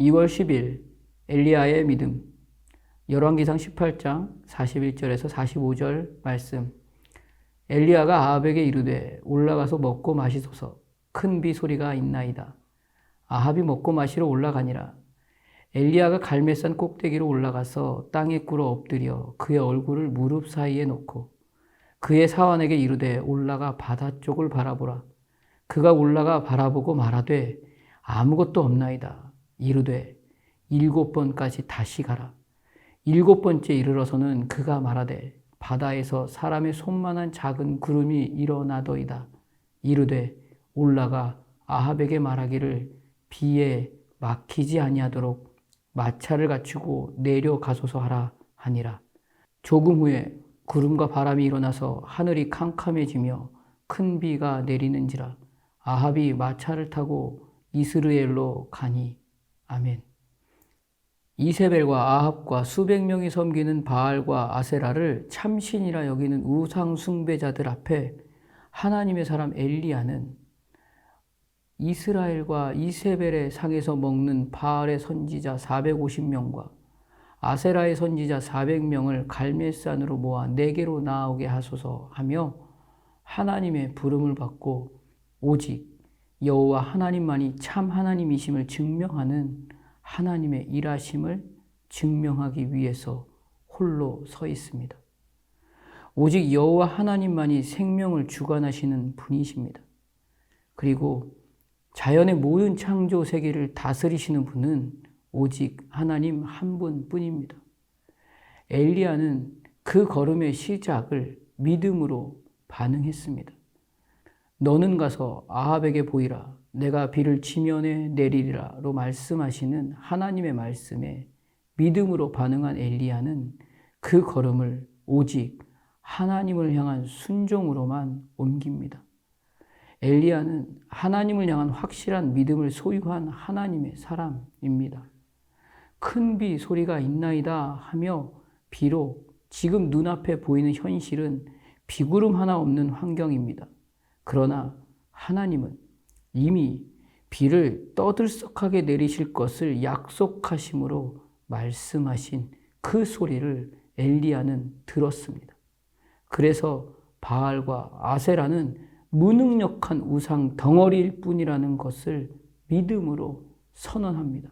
2월 10일 엘리야의 믿음. 열왕기상 18장 41절에서 45절 말씀. 엘리야가 아합에게 이르되 올라가서 먹고 마시소서. 큰 비 소리가 있나이다. 아합이 먹고 마시러 올라가니라. 엘리야가 갈멜산 꼭대기로 올라가서 땅에 꿇어 엎드려 그의 얼굴을 무릎 사이에 놓고 그의 사환에게 이르되 올라가 바다 쪽을 바라보라. 그가 올라가 바라보고 말하되 아무것도 없나이다. 이르되 7번까지 다시 가라. 7번째 이르러서는 그가 말하되 바다에서 사람의 손만한 작은 구름이 일어나더이다. 이르되 올라가 아합에게 말하기를 비에 막히지 아니하도록 마차를 갖추고 내려가소서 하라 하니라. 조금 후에 구름과 바람이 일어나서 하늘이 캄캄해지며 큰 비가 내리는지라. 아합이 마차를 타고 이스르엘로 가니. 아멘. 이세벨과 아합과 수백 명이 섬기는 바알과 아세라를 참신이라 여기는 우상 숭배자들 앞에 하나님의 사람 엘리야는 이스라엘과 이세벨의 상에서 먹는 바알의 선지자 450명과 아세라의 선지자 400명을 갈멜산으로 모아 내게로 나오게 하소서 하며 하나님의 부름을 받고 오직 여호와 하나님만이 참 하나님이심을 증명하는 하나님의 일하심을 증명하기 위해서 홀로 서 있습니다. 오직 여호와 하나님만이 생명을 주관하시는 분이십니다. 그리고 자연의 모든 창조 세계를 다스리시는 분은 오직 하나님 한 분뿐입니다. 엘리야는 그 걸음의 시작을 믿음으로 반응했습니다. 너는 가서 아합에게 보이라. 내가 비를 지면에 내리리라로 말씀하시는 하나님의 말씀에 믿음으로 반응한 엘리야는 그 걸음을 오직 하나님을 향한 순종으로만 옮깁니다. 엘리야는 하나님을 향한 확실한 믿음을 소유한 하나님의 사람입니다. 큰 비 소리가 있나이다 하며 비록 지금 눈앞에 보이는 현실은 비구름 하나 없는 환경입니다. 그러나 하나님은 이미 비를 떠들썩하게 내리실 것을 약속하심으로 말씀하신 그 소리를 엘리야는 들었습니다. 그래서 바알과 아세라는 무능력한 우상 덩어리일 뿐이라는 것을 믿음으로 선언합니다.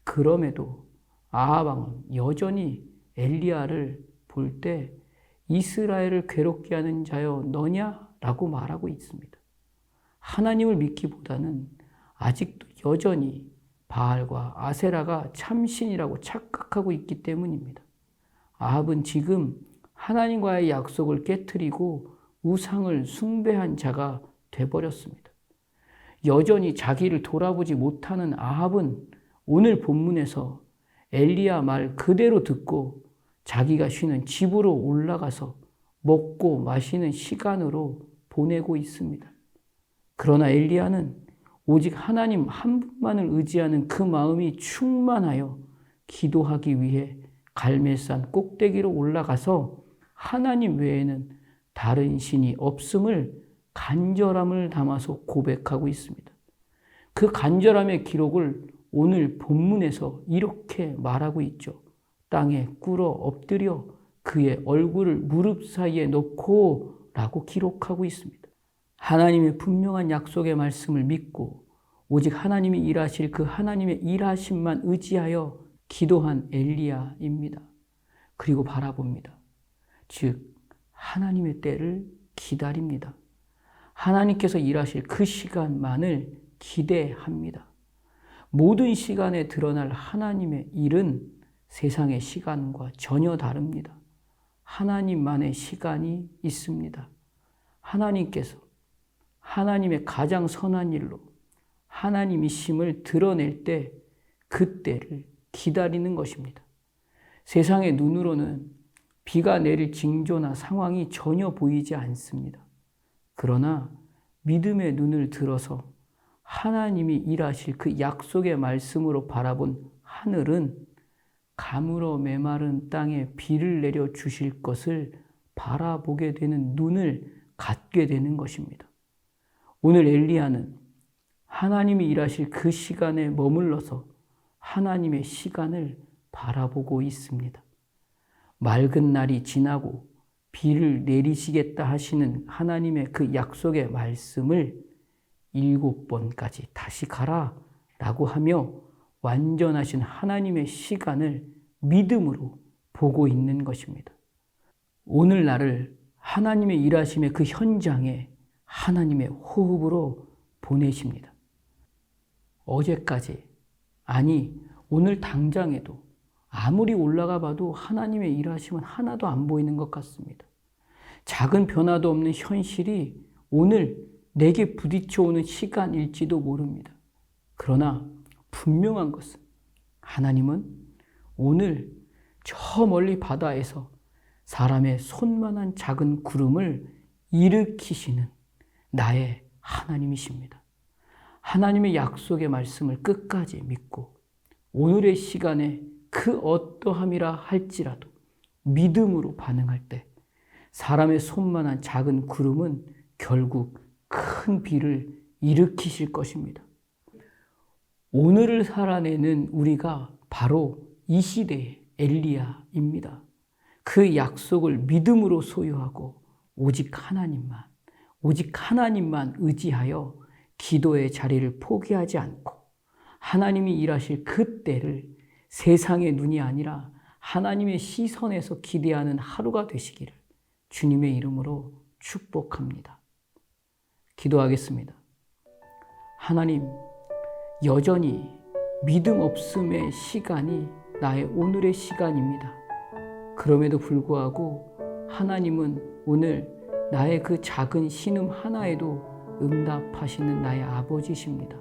그럼에도 아합 왕은 여전히 엘리야를 볼 때 이스라엘을 괴롭게 하는 자여 너냐? 라고 말하고 있습니다. 하나님을 믿기보다는 아직도 여전히 바알과 아세라가 참신이라고 착각하고 있기 때문입니다. 아합은 지금 하나님과의 약속을 깨트리고 우상을 숭배한 자가 되어버렸습니다. 여전히 자기를 돌아보지 못하는 아합은 오늘 본문에서 엘리야 말 그대로 듣고 자기가 쉬는 집으로 올라가서 먹고 마시는 시간으로 보내고 있습니다. 그러나 엘리야는 오직 하나님 한 분만을 의지하는 그 마음이 충만하여 기도하기 위해 갈멜산 꼭대기로 올라가서 하나님 외에는 다른 신이 없음을 간절함을 담아서 고백하고 있습니다. 그 간절함의 기록을 오늘 본문에서 이렇게 말하고 있죠. 땅에 꿇어 엎드려 그의 얼굴을 무릎 사이에 놓고 라고 기록하고 있습니다. 하나님의 분명한 약속의 말씀을 믿고 오직 하나님이 일하실 그 하나님의 일하심만 의지하여 기도한 엘리야입니다. 그리고 바라봅니다. 즉 하나님의 때를 기다립니다. 하나님께서 일하실 그 시간만을 기대합니다. 모든 시간에 드러날 하나님의 일은 세상의 시간과 전혀 다릅니다. 하나님만의 시간이 있습니다. 하나님께서 하나님의 가장 선한 일로 하나님이심을 드러낼 때 그때를 기다리는 것입니다. 세상의 눈으로는 비가 내릴 징조나 상황이 전혀 보이지 않습니다. 그러나 믿음의 눈을 들어서 하나님이 일하실 그 약속의 말씀으로 바라본 하늘은 가물어 메마른 땅에 비를 내려 주실 것을 바라보게 되는 눈을 갖게 되는 것입니다. 오늘 엘리야는 하나님이 일하실 그 시간에 머물러서 하나님의 시간을 바라보고 있습니다. 맑은 날이 지나고 비를 내리시겠다 하시는 하나님의 그 약속의 말씀을 7번까지 다시 가라 라고 하며 완전하신 하나님의 시간을 믿음으로 보고 있는 것입니다. 오늘날을 하나님의 일하심의 그 현장에 하나님의 호흡으로 보내십니다. 어제까지, 아니 오늘 당장에도 아무리 올라가 봐도 하나님의 일하심은 하나도 안 보이는 것 같습니다. 작은 변화도 없는 현실이 오늘 내게 부딪혀 오는 시간일지도 모릅니다. 그러나 분명한 것은 하나님은 오늘 저 멀리 바다에서 사람의 손만한 작은 구름을 일으키시는 나의 하나님이십니다. 하나님의 약속의 말씀을 끝까지 믿고 오늘의 시간에 그 어떠함이라 할지라도 믿음으로 반응할 때 사람의 손만한 작은 구름은 결국 큰 비를 일으키실 것입니다. 오늘을 살아내는 우리가 바로 이 시대의 엘리야입니다. 그 약속을 믿음으로 소유하고 오직 하나님만 의지하여 기도의 자리를 포기하지 않고 하나님이 일하실 그 때를 세상의 눈이 아니라 하나님의 시선에서 기대하는 하루가 되시기를 주님의 이름으로 축복합니다. 기도하겠습니다. 하나님, 여전히 믿음 없음의 시간이 나의 오늘의 시간입니다. 그럼에도 불구하고 하나님은 오늘 나의 그 작은 신음 하나에도 응답하시는 나의 아버지십니다.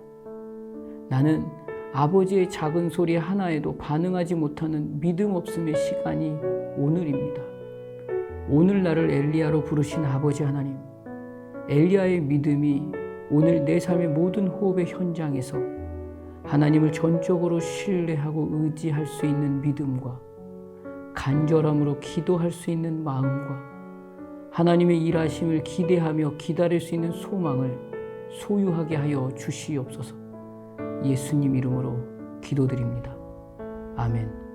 나는 아버지의 작은 소리 하나에도 반응하지 못하는 믿음 없음의 시간이 오늘입니다. 오늘 나를 엘리야로 부르신 아버지 하나님, 엘리야의 믿음이 오늘 내 삶의 모든 호흡의 현장에서 하나님을 전적으로 신뢰하고 의지할 수 있는 믿음과 간절함으로 기도할 수 있는 마음과 하나님의 일하심을 기대하며 기다릴 수 있는 소망을 소유하게 하여 주시옵소서. 예수님 이름으로 기도드립니다. 아멘.